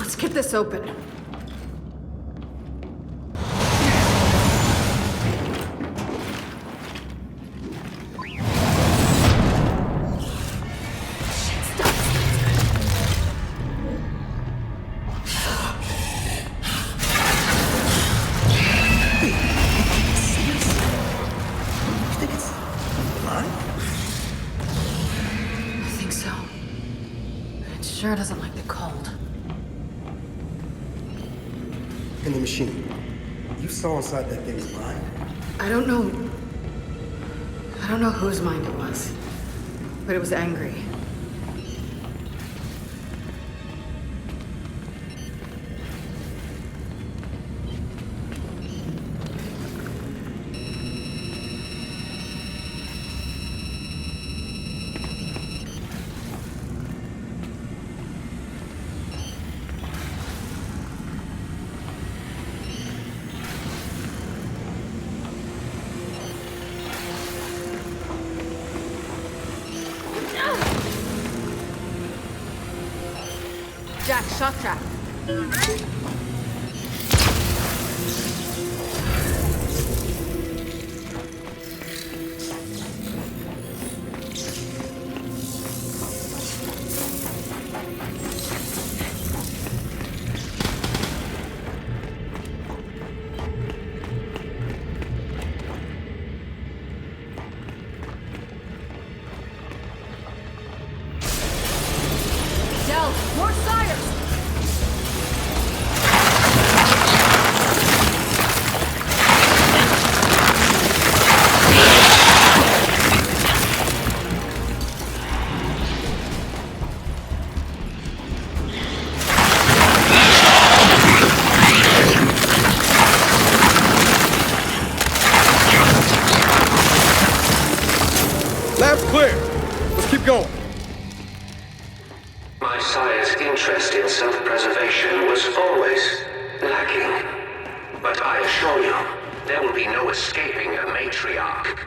Let's get this open. Sure doesn't like the cold. In the machine, you saw inside that thing's mind? I don't know whose mind it was, but it was angry. Jack, shock trap. Del, more sires! Lab's clear. Let's keep going. My sire's interest in self-preservation was always lacking. But I assure you, there will be no escaping a matriarch.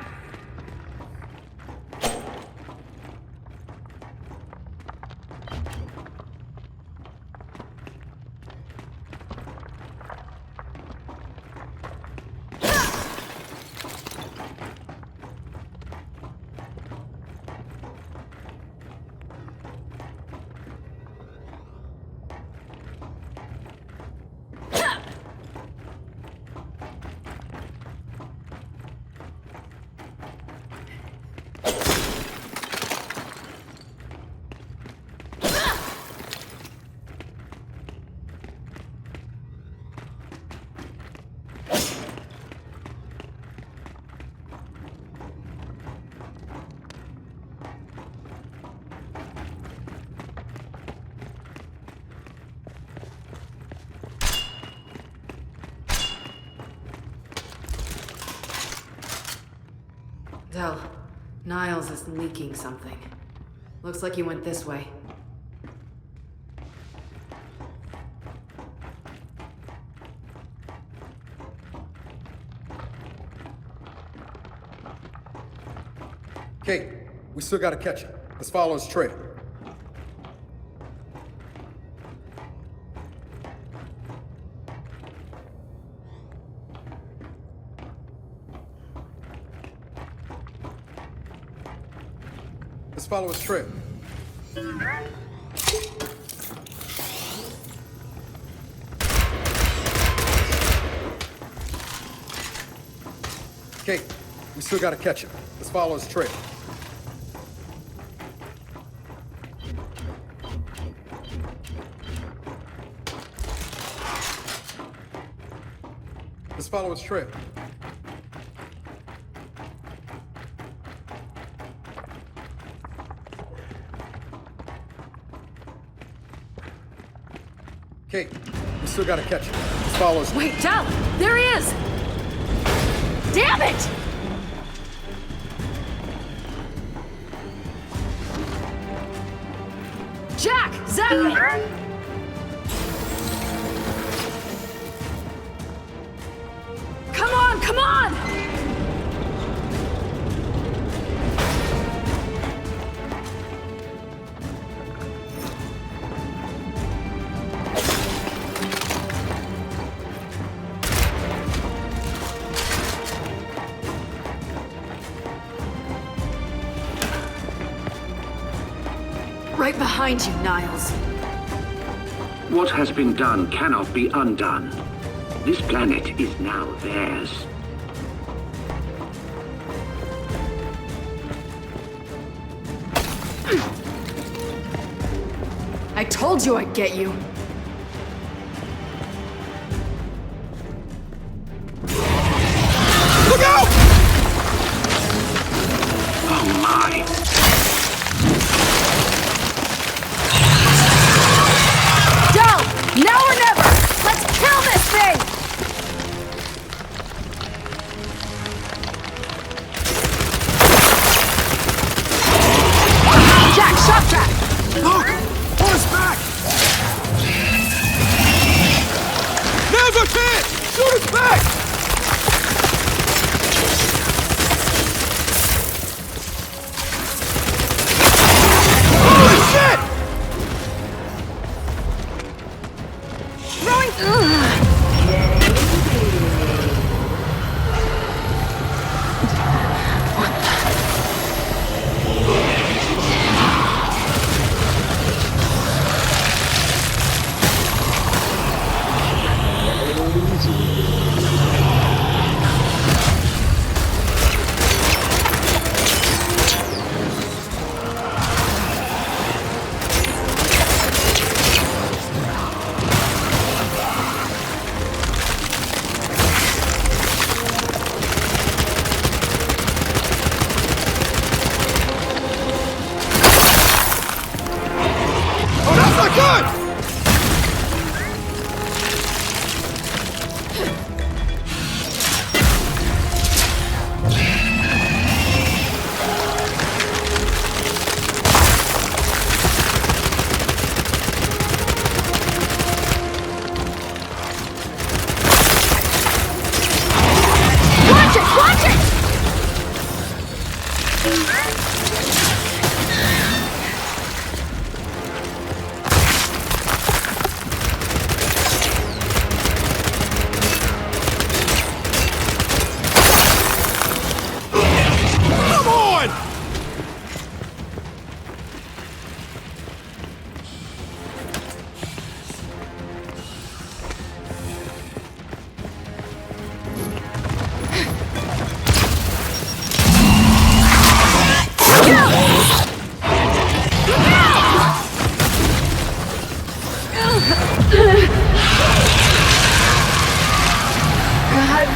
Del, Niles is leaking something. Looks like he went this way. Kate, we still gotta catch him. Let's follow his trail. Let's follow his trail. Kate, we still gotta catch him. Let's follow his trail. Let's follow his trail. Kate, we still gotta catch him. Let's follow his... Wait, Del! There he is! Damn it! Jack! Zap me! Come on, come on! Right behind you, Niles. What has been done cannot be undone. This planet is now theirs. I told you I'd get you. Look out! Oh my. Go! Now or never! Let's kill this thing! Jack, shock trap! Look! On his back! Never hit! Shoot his back! Holy shit!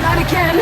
Not again.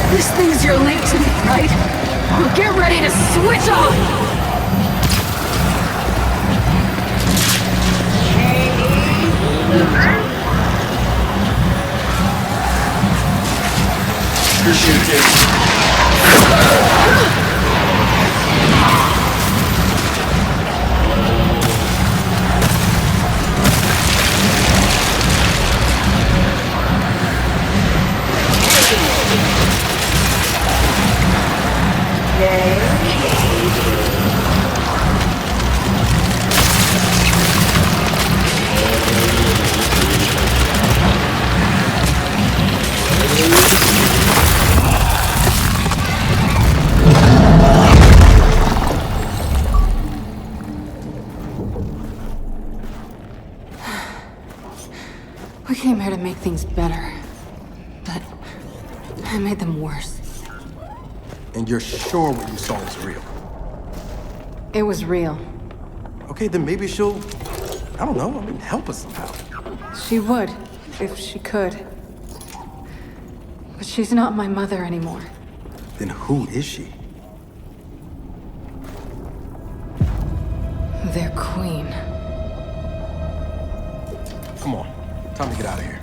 This thing's your link to me, right? Well, get ready to switch off! We came here to make things better, but I made them worse. And you're sure what you saw was real? It was real. Okay, then maybe she'll, I don't know, help us somehow. She would, if she could. But she's not my mother anymore. Then who is she? Their queen. Come on, time to get out of here.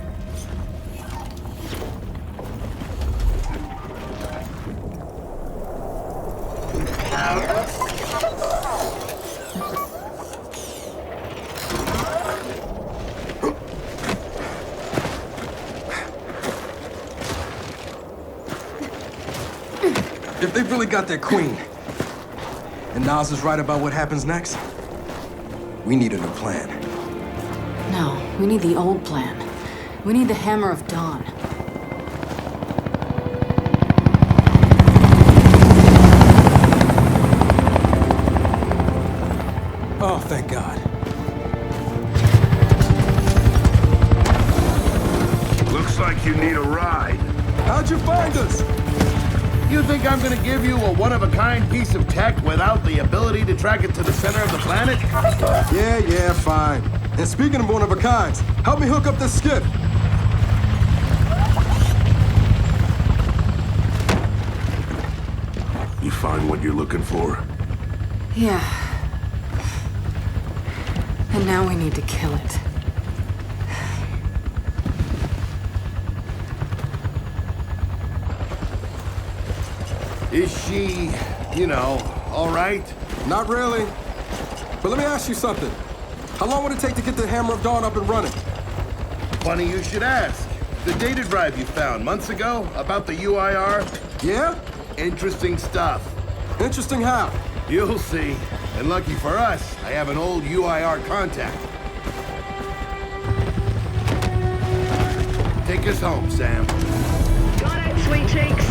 If they've really got their queen, and Nas is right about what happens next, we need a new plan. No, we need the old plan. We need the Hammer of Dawn. Oh, thank God. Looks like you need a ride. How'd you find us? You think I'm gonna give you a one-of-a-kind piece of tech without the ability to track it to the center of the planet? Yeah, fine. And speaking of one-of-a-kinds, help me hook up this skip. You find what you're looking for? Yeah. And now we need to kill it. Is she, all right? Not really. But let me ask you something. How long would it take to get the Hammer of Dawn up and running? Funny you should ask. The data drive you found months ago about the UIR? Yeah? Interesting stuff. Interesting how? You'll see. And lucky for us, I have an old UIR contact. Take us home, Sam. Got it, sweet cheeks.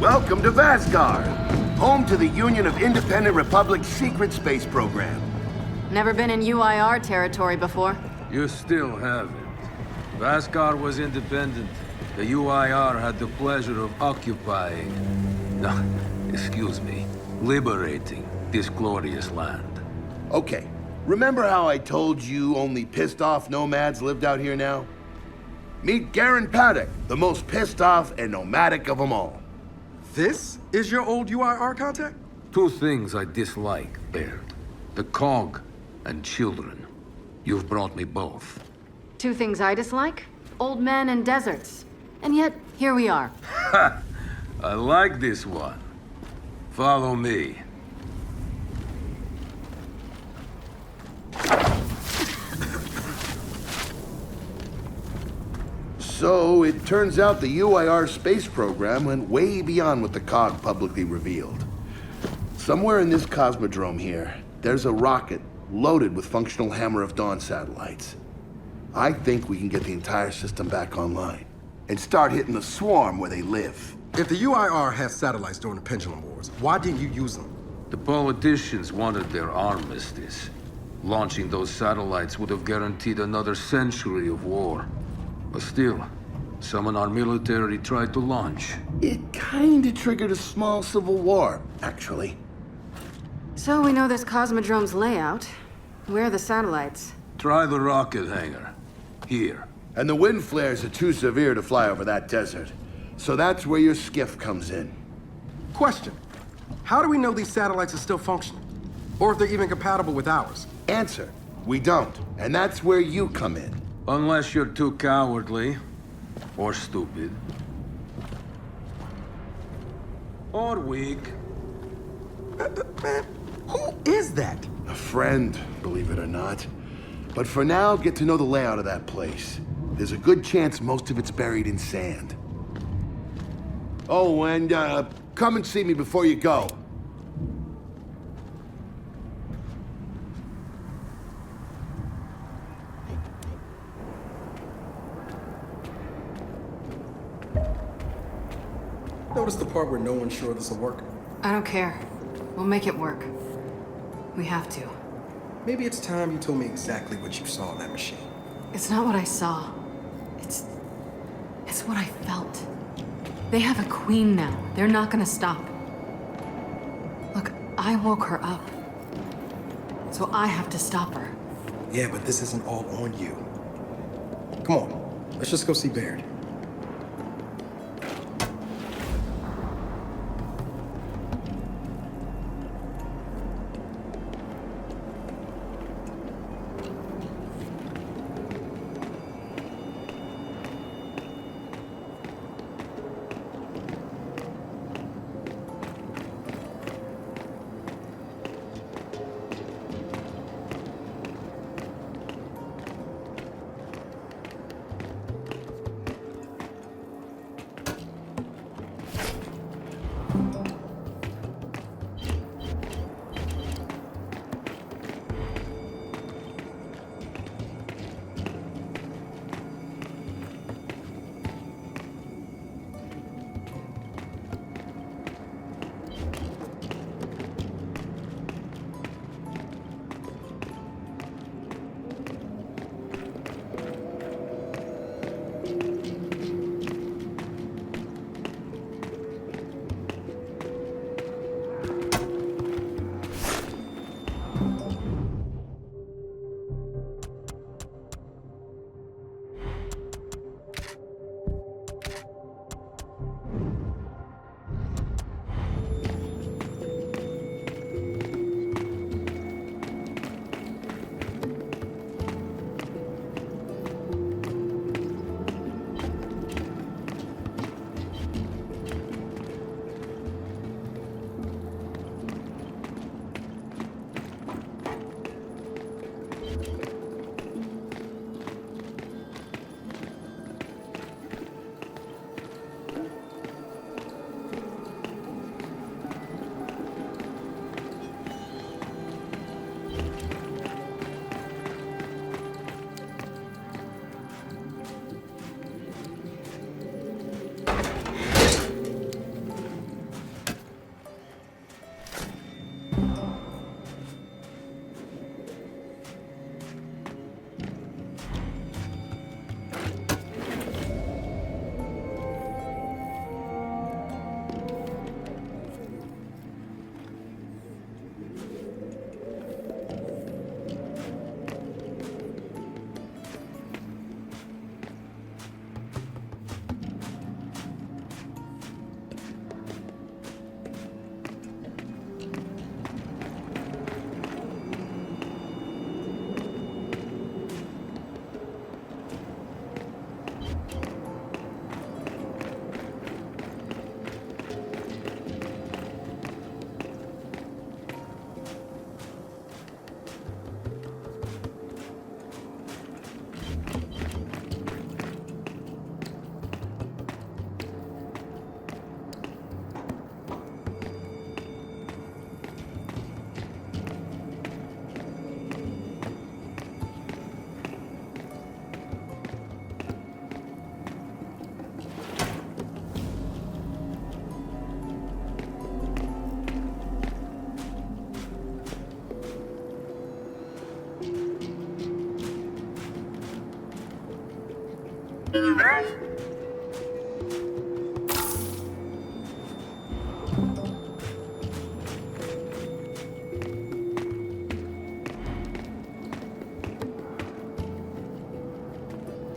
Welcome to Vasgar, home to the Union of Independent Republic's secret space program. Never been in UIR territory before. You still haven't. Vasgar was independent. The UIR had the pleasure of occupying... No, excuse me, liberating this glorious land. Okay, remember how I told you only pissed off nomads lived out here now? Meet Garen Paddock, the most pissed off and nomadic of them all. This is your old UIR contact? Two things I dislike, Baird. The cog and children. You've brought me both. Two things I dislike? Old men and deserts. And yet, here we are. Ha! I like this one. Follow me. So, it turns out the UIR space program went way beyond what the COG publicly revealed. Somewhere in this cosmodrome here, there's a rocket loaded with functional Hammer of Dawn satellites. I think we can get the entire system back online and start hitting the swarm where they live. If the UIR has satellites during the Pendulum Wars, why didn't you use them? The politicians wanted their armistice. Launching those satellites would have guaranteed another century of war. But still, someone our military tried to launch. It kinda triggered a small civil war, actually. So we know this Cosmodrome's layout. Where are the satellites? Try the rocket hangar. Here. And the wind flares are too severe to fly over that desert. So that's where your skiff comes in. Question. How do we know these satellites are still functional? Or if they're even compatible with ours? Answer, we don't. And that's where you come in. Unless you're too cowardly. Or stupid. Or weak. Man, who is that? A friend, believe it or not. But for now, get to know the layout of that place. There's a good chance most of it's buried in sand. Oh, and come and see me before you go. Notice the part where no one's sure this will work? I don't care. We'll make it work. We have to. Maybe it's time you told me exactly what you saw in that machine. It's not what I saw. It's what I felt. They have a queen now. They're not gonna stop. Look, I woke her up. So I have to stop her. Yeah, but this isn't all on you. Come on, let's just go see Baird.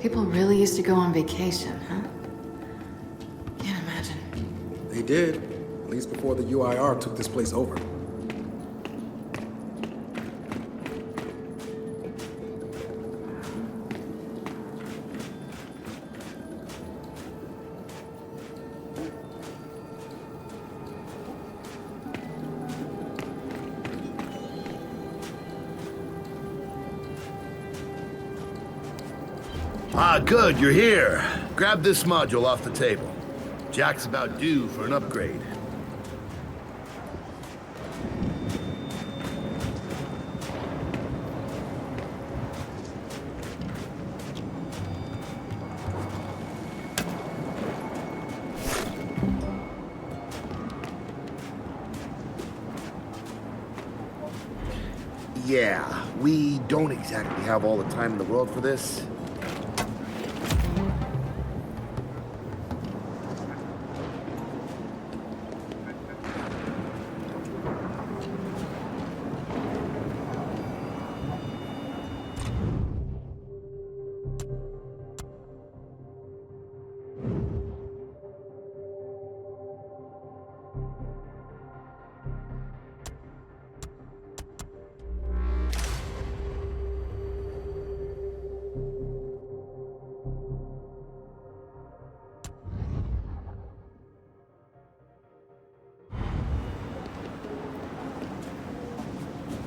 People really used to go on vacation, huh? Can't imagine. They did, at least before the UIR took this place over. Ah, good, you're here. Grab this module off the table. Jack's about due for an upgrade. Yeah, we don't exactly have all the time in the world for this.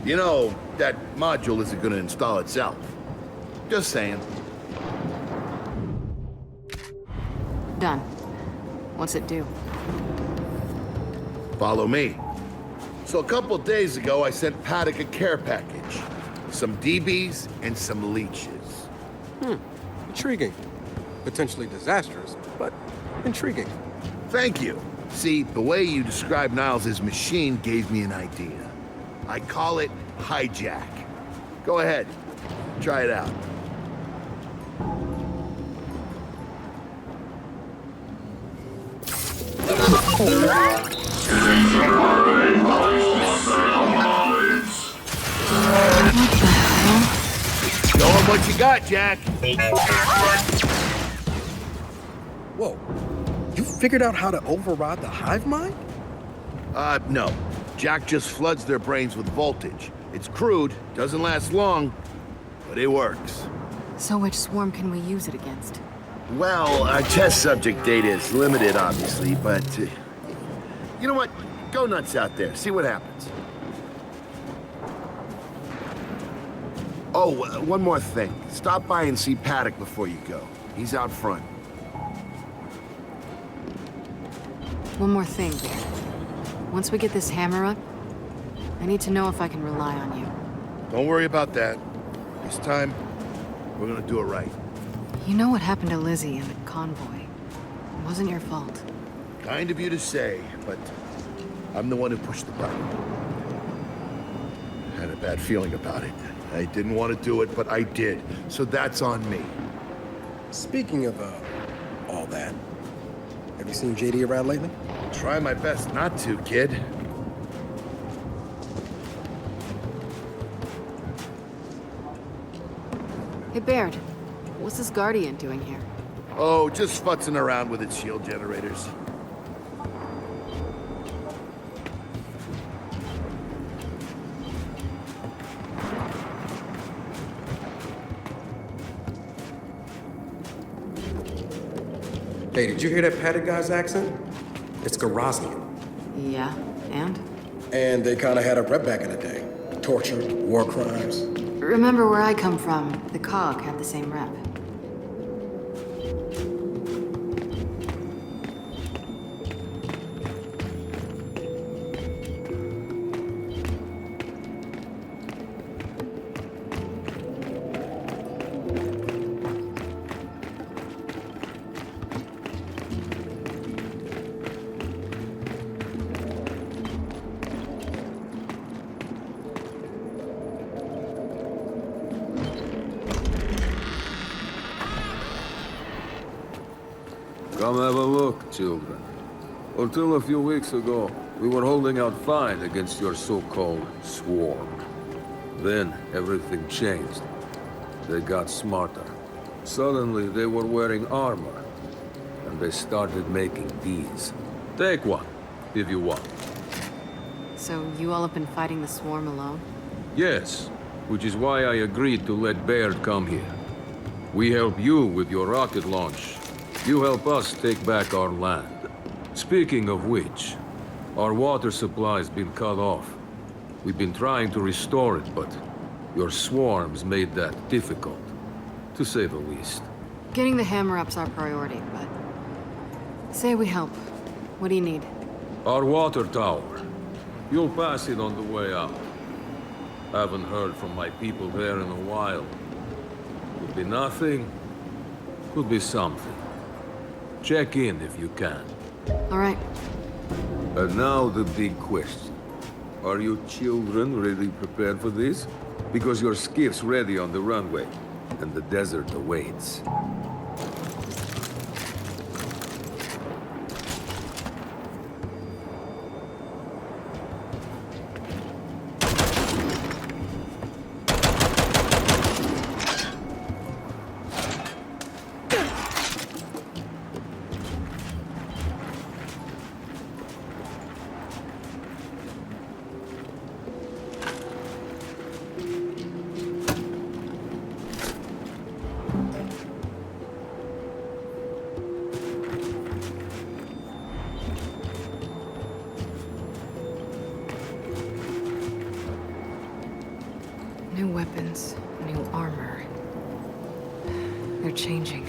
You know, that module isn't gonna install itself. Just saying. Done. What's it do? Follow me. So a couple days ago, I sent Paddock a care package. Some DBs and some leeches. Intriguing. Potentially disastrous, but intriguing. Thank you. See, the way you described Niles' machine gave me an idea. I call it hijack. Go ahead. Try it out. Show 'em what you got, Jack. Whoa. You figured out how to override the hive mind? No. Jack just floods their brains with voltage. It's crude, doesn't last long, but it works. So which swarm can we use it against? Well, our test subject data is limited, obviously, but... you know what? Go nuts out there. See what happens. Oh, one more thing. Stop by and see Paddock before you go. He's out front. One more thing, Bear. Once we get this hammer up, I need to know if I can rely on you. Don't worry about that. This time, we're gonna do it right. You know what happened to Lizzie and the convoy. It wasn't your fault. Kind of you to say, but I'm the one who pushed the button. Had a bad feeling about it. I didn't want to do it, but I did. So that's on me. Speaking of, all that, have you seen JD around lately? Try my best not to, kid. Hey, Baird. What's this Guardian doing here? Oh, just futzing around with its shield generators. Hey, did you hear that Paddock guy's accent? It's Garosnian. Yeah, and? And they kind of had a rep back in the day. Torture, war crimes. Remember where I come from, the COG had the same rep. Come have a look, children. Until a few weeks ago, we were holding out fine against your so-called swarm. Then, everything changed. They got smarter. Suddenly, they were wearing armor. And they started making these. Take one, if you want. So you all have been fighting the swarm alone? Yes, which is why I agreed to let Baird come here. We help you with your rocket launch. You help us take back our land. Speaking of which, our water supply's been cut off. We've been trying to restore it, but your swarms made that difficult, to say the least. Getting the hammer-up's our priority, but... Say we help. What do you need? Our water tower. You'll pass it on the way out. Haven't heard from my people there in a while. Could be nothing, could be something. Check in if you can. All right. And now the big question. Are you children really prepared for this? Because your skiff's ready on the runway, and the desert awaits. New weapons, new armor. They're changing.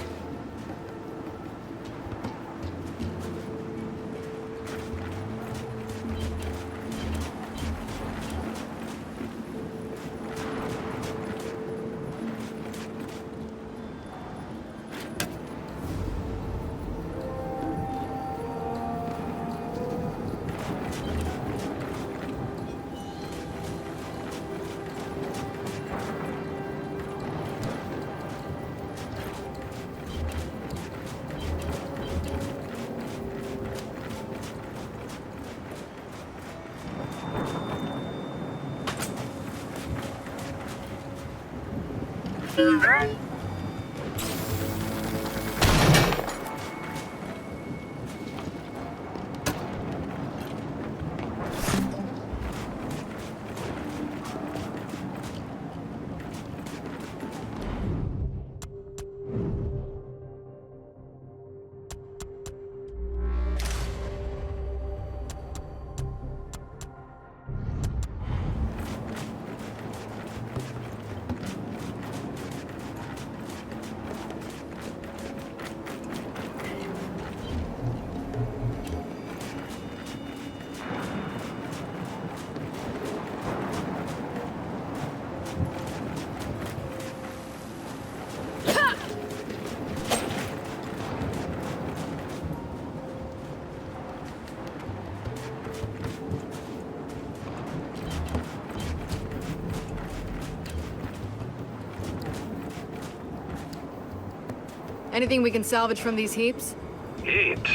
Anything we can salvage from these heaps? Heaps?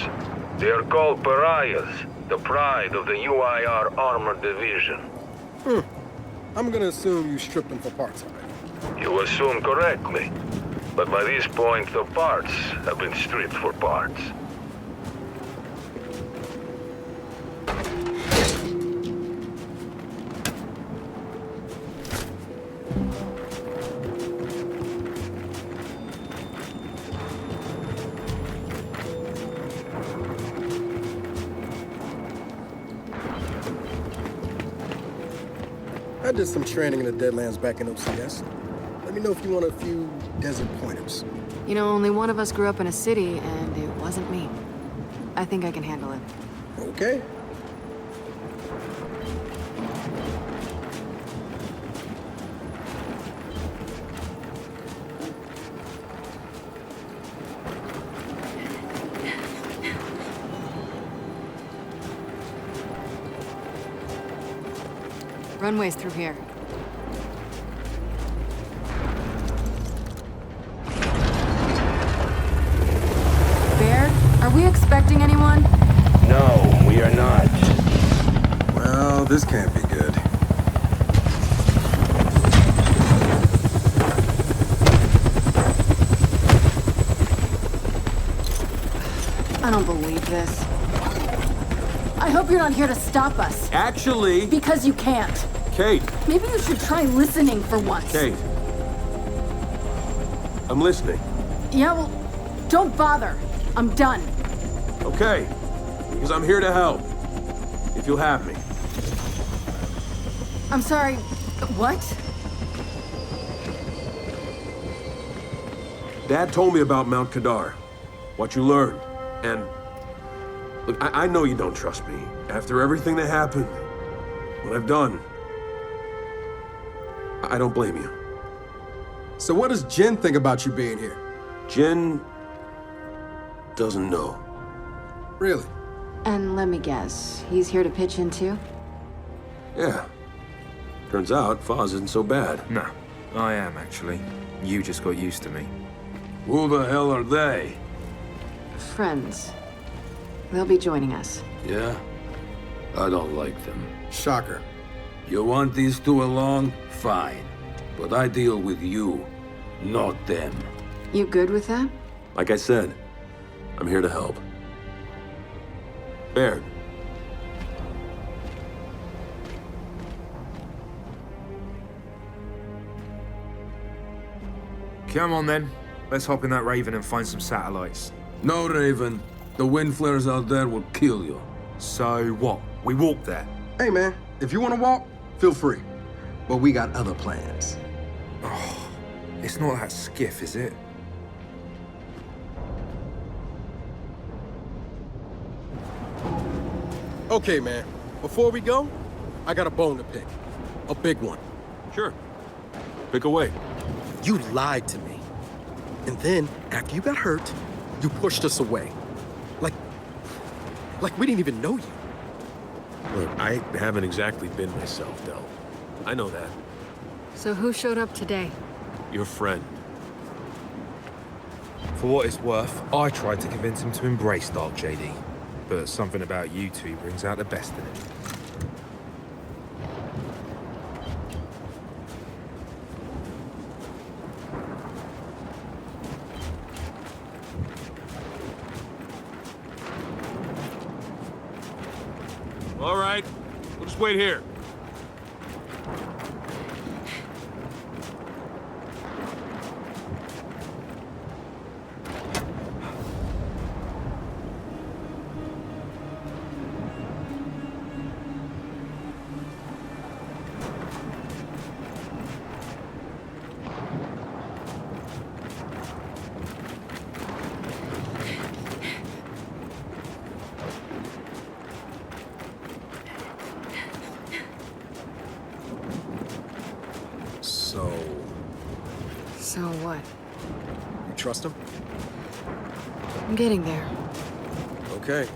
They are called pariahs, the pride of the UIR Armored Division. I'm gonna assume you stripped them for parts already. You assume correctly. But by this point, the parts have been stripped for parts. I did some training in the Deadlands back in OCS. Let me know if you want a few desert pointers. You know, only one of us grew up in a city, and it wasn't me. I think I can handle it. Okay. Runway's through here. Baird, are we we expecting anyone? No, we are not. Well, this can't be good. I don't believe this. I hope you're not here to stop us. Actually... Because you can't. Kate. Maybe you should try listening for once. Kate. I'm listening. Yeah, well, don't bother. I'm done. Okay. Because I'm here to help. If you'll have me. I'm sorry, what? Dad told me about Mount Kadar. What you learned. And... Look, I know you don't trust me. After everything that happened, what I've done, I don't blame you. So what does Jin think about you being here? Jin doesn't know. Really? And let me guess, he's here to pitch in too? Yeah. Turns out Foz isn't so bad. No, I am actually. You just got used to me. Who the hell are they? Friends. They'll be joining us. Yeah? I don't like them. Shocker. You want these two along? Fine. But I deal with you, not them. You good with that? Like I said, I'm here to help. Baird. Come on then. Let's hop in that Raven and find some satellites. No, Raven. The wind flares out there will kill you. So what? We walk there. Hey man, if you want to walk, feel free. But we got other plans. It's not that skiff, is it? Okay, man. Before we go, I got a bone to pick. A big one. Sure. Pick away. You lied to me. And then, after you got hurt, you pushed us away. Like we didn't even know you. Look, I haven't exactly been myself, Del. I know that. So who showed up today? Your friend. For what it's worth, I tried to convince him to embrace Dark JD. But something about you two brings out the best in him. All right. We'll just wait here. So what? You trust him? I'm getting there. Okay.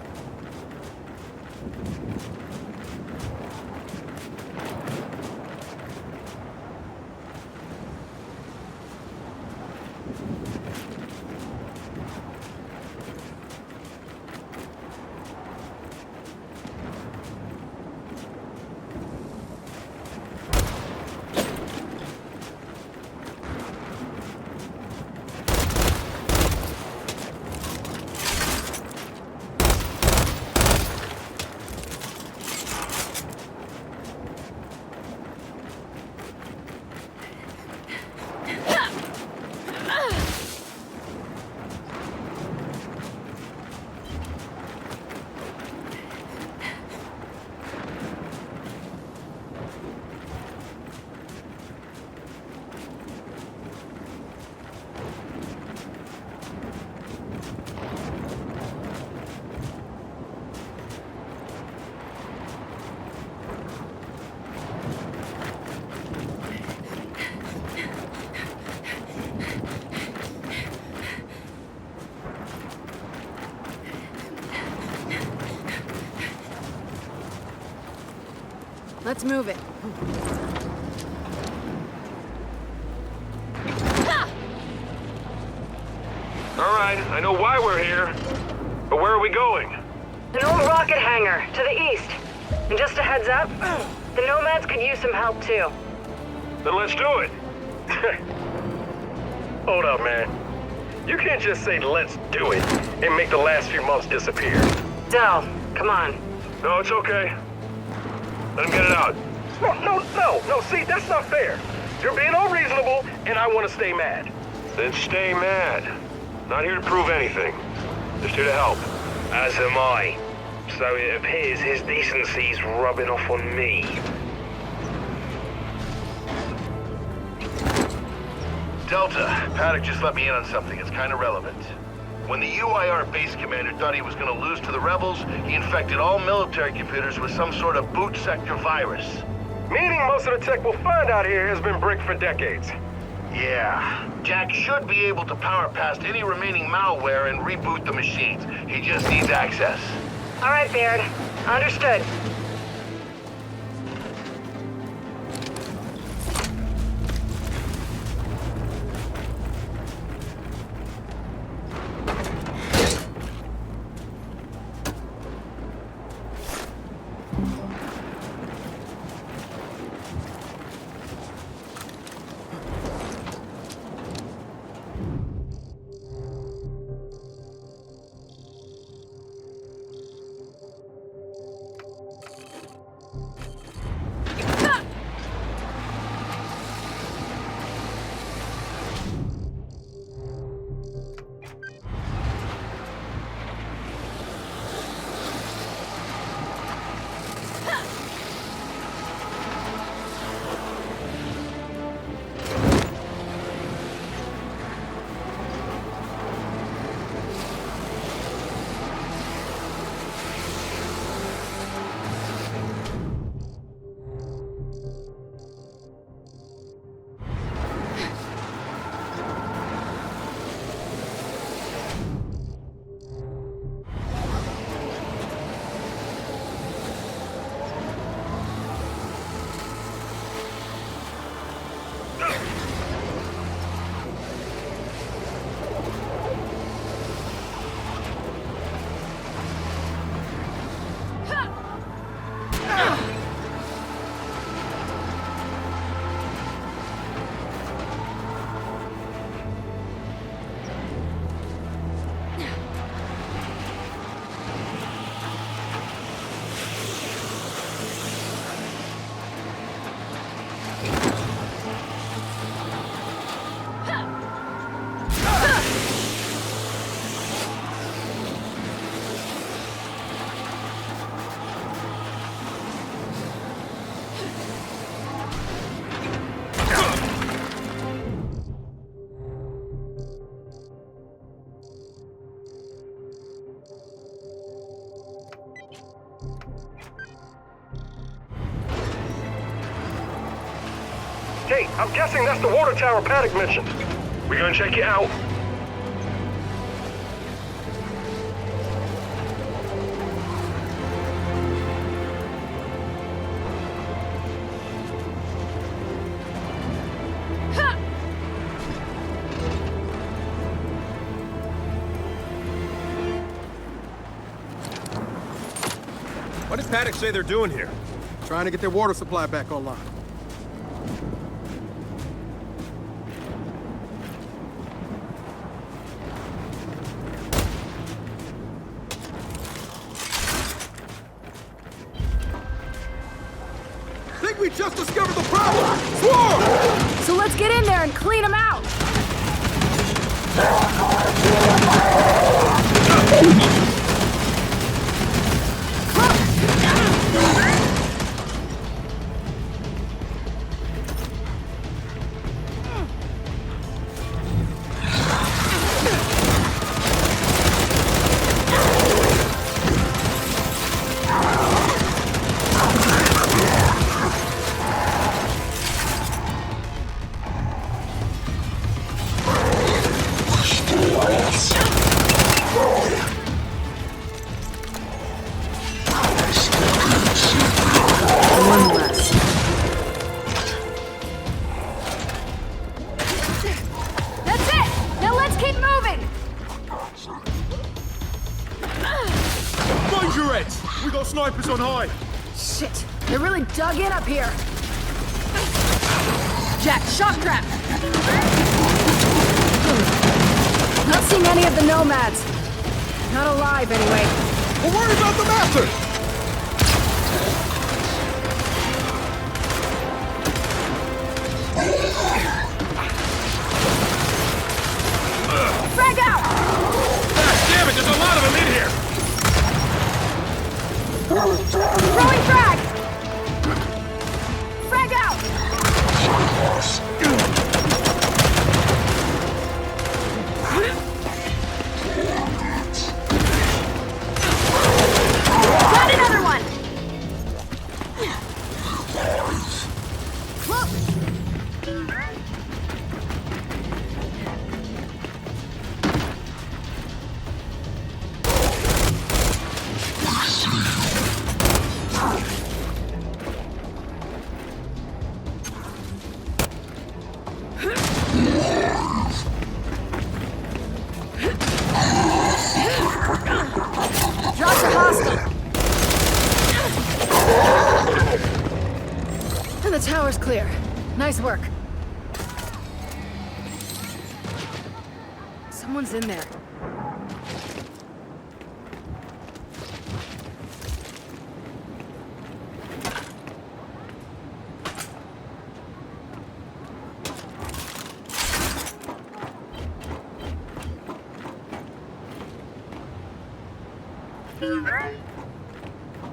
Let's move it. All right, I know why we're here. But where are we going? An old rocket hangar, to the east. And just a heads up, the Nomads could use some help too. Then let's do it. Hold up, man. You can't just say let's do it and make the last few months disappear. Del, come on. No, it's okay. Let him get it out. No, see, that's not fair. You're being unreasonable, and I want to stay mad. Then stay mad. Not here to prove anything. Just here to help. As am I. So it appears his decency's rubbing off on me. Delta, Paddock just let me in on something. It's kind of relevant. When the UIR base commander thought he was going to lose to the rebels, he infected all military computers with some sort of boot sector virus. Meaning most of the tech we'll find out here has been bricked for decades. Yeah. Jack should be able to power past any remaining malware and reboot the machines. He just needs access. All right, Baird. Understood. Hey, I'm guessing that's the water tower Paddock mentioned. We gonna check it out? What did Paddock say they're doing here? Trying to get their water supply back online. I think we just discovered the problem! Swarm! So let's get in there and clean them out! Snipers on high! Shit! They're really dug in up here! Jack, shock trap! Not seeing any of the nomads. Not alive, anyway. Well, worry about them after! Frag out! God damn it, there's a lot of them in here! Throwing frag! Frag out! Got another one! Look! Drops are hostile. And the tower's clear. Nice work. Someone's in there.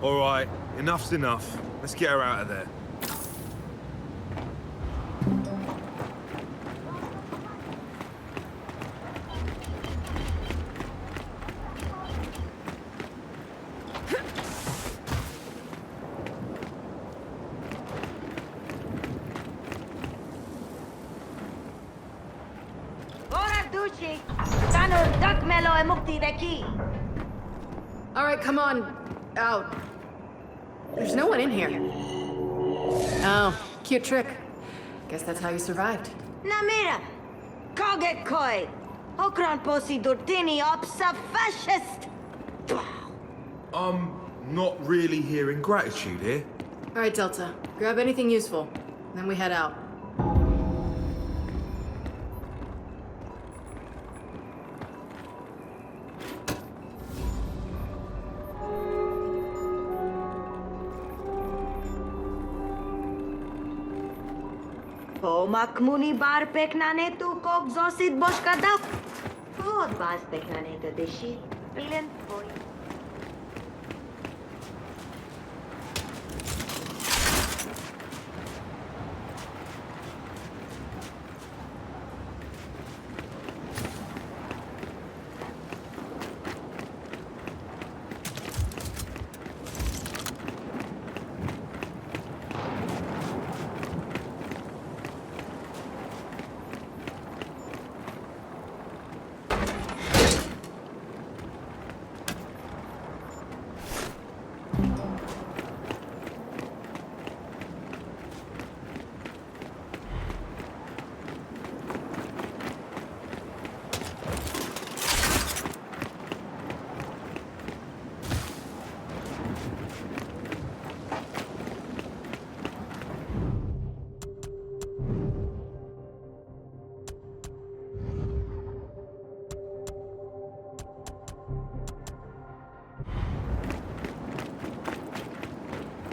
All right, enough's enough. Let's get her out of there. All right, come on. Out. There's no one in here. Oh, cute trick. Guess that's how you survived. Na mira, koget koi. Okran posi durtini opsa fascist. I'm not really hearing gratitude here. All right, Delta. Grab anything useful. Then we head out. Po makmuni bar peknane tu kok zosit boshka dau. Vod bas peknane to deshi. Bilen poi.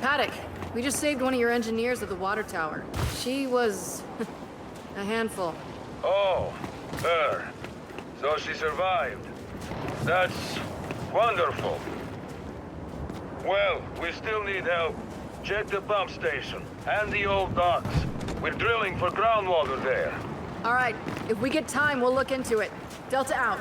Paddock, we just saved one of your engineers of the water tower. She was a handful. Oh, her. So she survived. That's wonderful. Well, we still need help. Check the pump station and the old docks. We're drilling for groundwater there. All right, if we get time, we'll look into it. Delta out.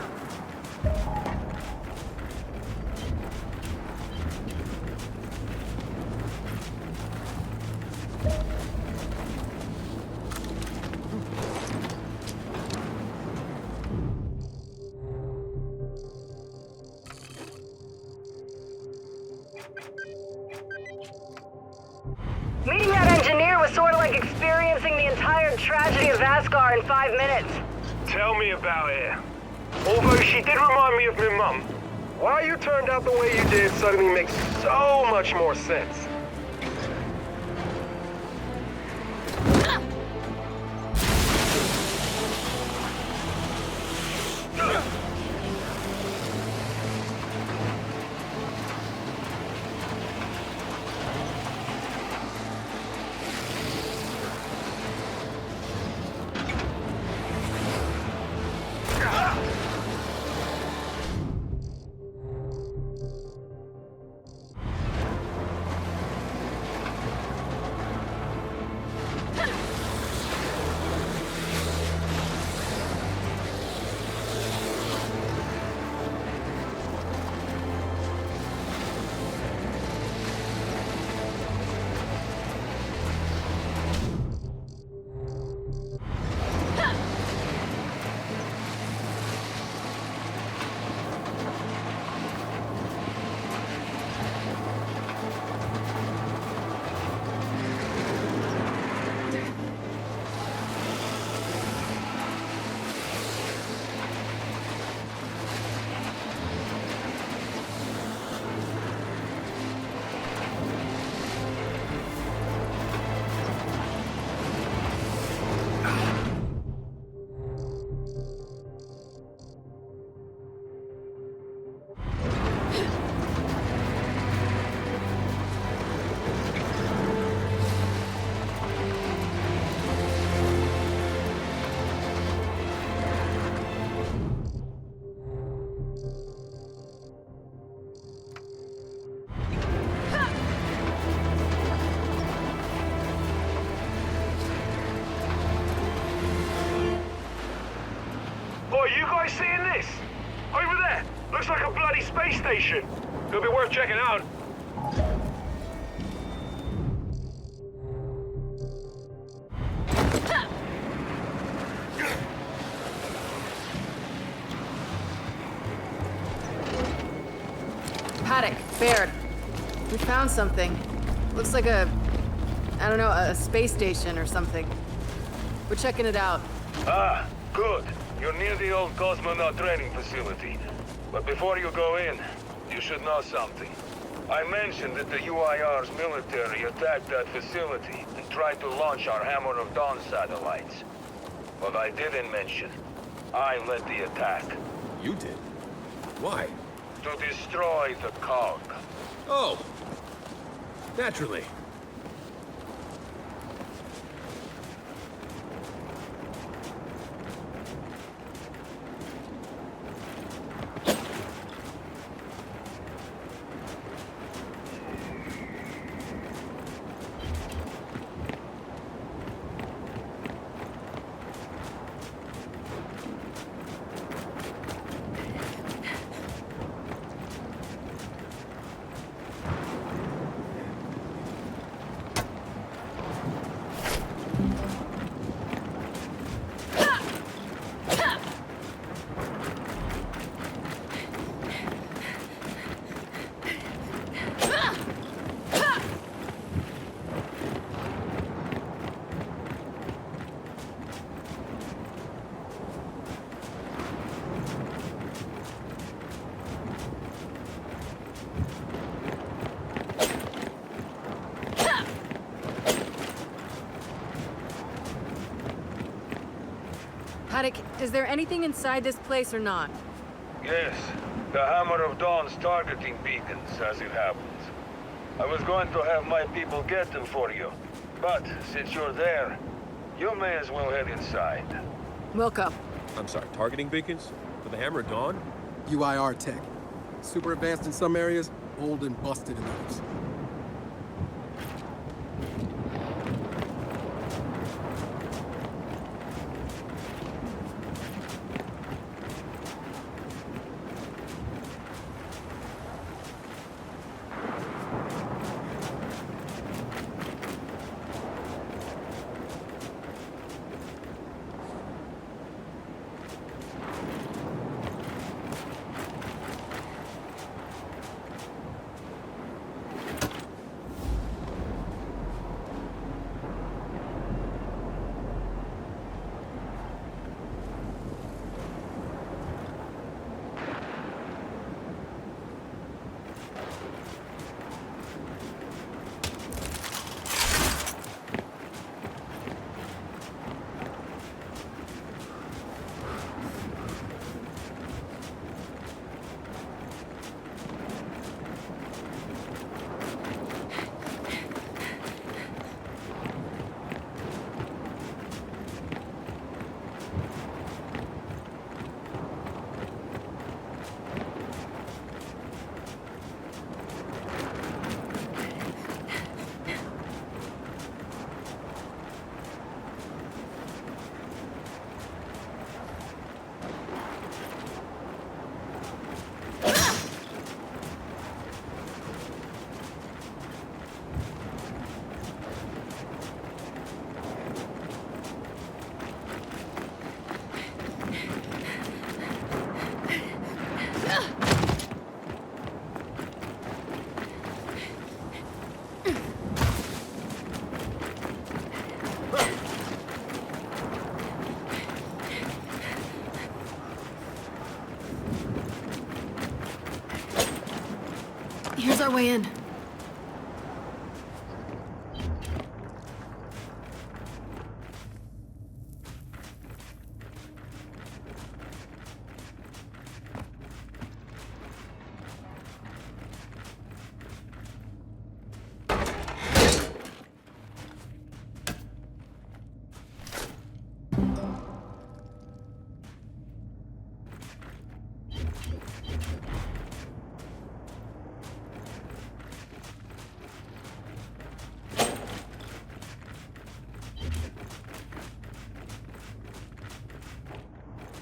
Meeting that engineer was sort of like experiencing the entire tragedy of Asgard in 5 minutes. Tell me about it. Although she did remind me of my mum, Why you turned out the way you did suddenly makes so much more sense. You guys seeing this? Over there! Looks like a bloody space station! Could be worth checking out. Paddock, Baird. We found something. Looks like I don't know, a space station or something. We're checking it out. Ah, good. You're near the old cosmonaut training facility. But before you go in, you should know something. I mentioned that the UIR's military attacked that facility and tried to launch our Hammer of Dawn satellites. What I didn't mention, I led the attack. You did? Why? To destroy the cog. Oh. Naturally. Paddock, is there anything inside this place or not? Yes, the Hammer of Dawn's targeting beacons, as it happens. I was going to have my people get them for you, but since you're there, you may as well head inside. Wilco. I'm sorry, targeting beacons? For the Hammer of Dawn? UIR tech. Super advanced in some areas, old and busted in others. Here's our way in.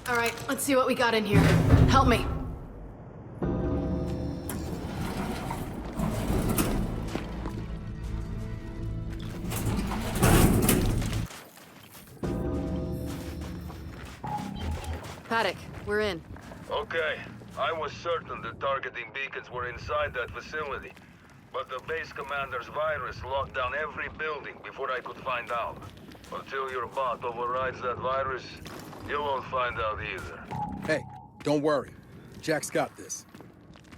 All right, let's see what we got in here. Help me. Paddock, we're in. Okay. I was certain the targeting beacons were inside that facility, but the base commander's virus locked down every building before I could find out. Until your bot overrides that virus, you won't find out either. Hey, don't worry. Jack's got this.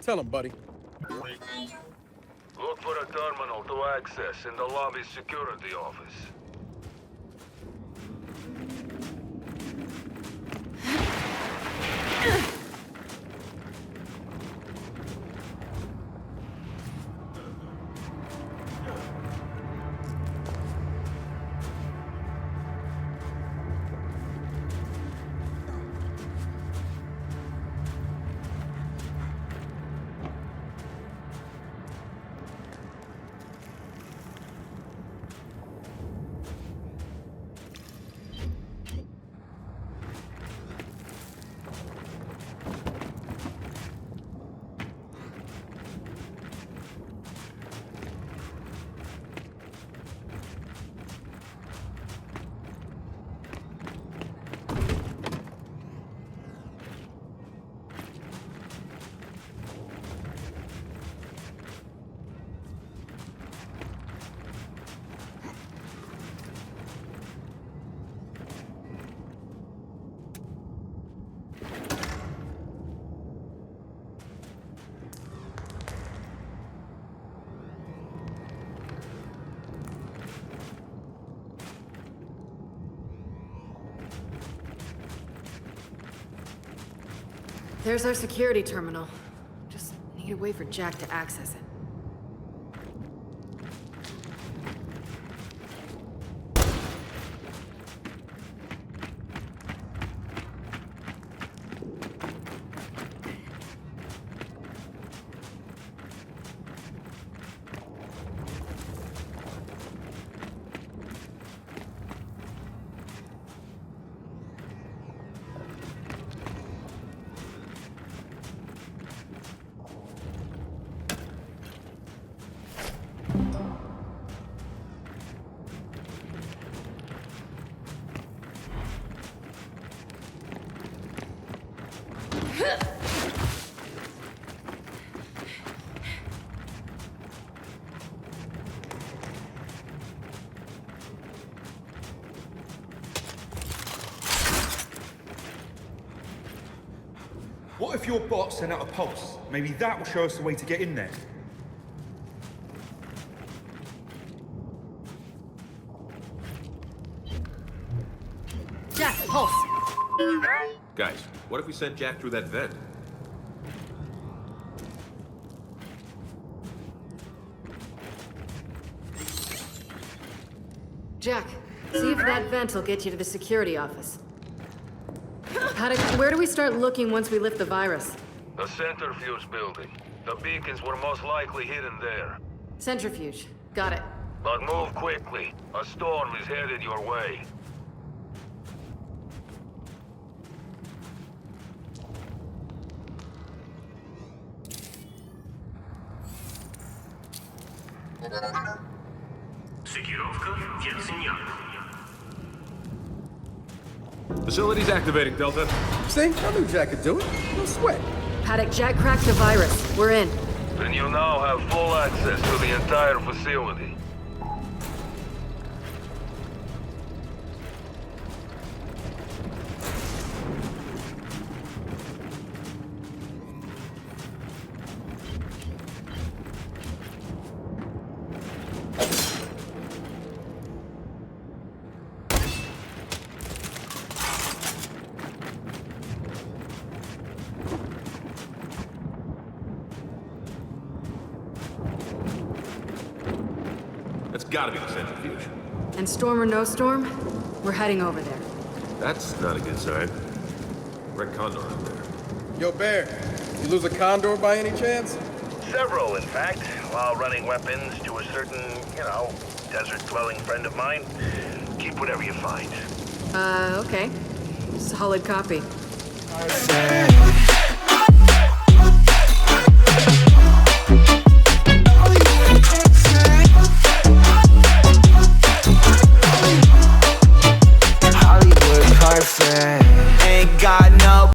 Tell him, buddy. Look for a terminal to access in the lobby's security office. There's our security terminal. Just need a way for Jack to access it. What if your bot sent out a pulse? Maybe that will show us the way to get in there. Jack, pulse! Guys, what if we sent Jack through that vent? Jack, see if that vent will get you to the security office. Paddock, where do we start looking once we lift the virus? The centrifuge building. The beacons were most likely hidden there. Centrifuge. Got it. But move quickly. A storm is headed your way. Facility's activating, Delta. See? I knew Jack could do it. No sweat. Paddock, Jack cracked the virus. We're in. Then you now have full access to the entire facility. gotta be the centrifuge. And storm or no storm, we're heading over there. That's not a good sign. Red condor out there. Yo, Bear, you lose a condor by any chance? Several, in fact, while running weapons to a certain, desert-dwelling friend of mine. Keep whatever you find. Okay. Solid copy. Hollywood perfect. Ain't got no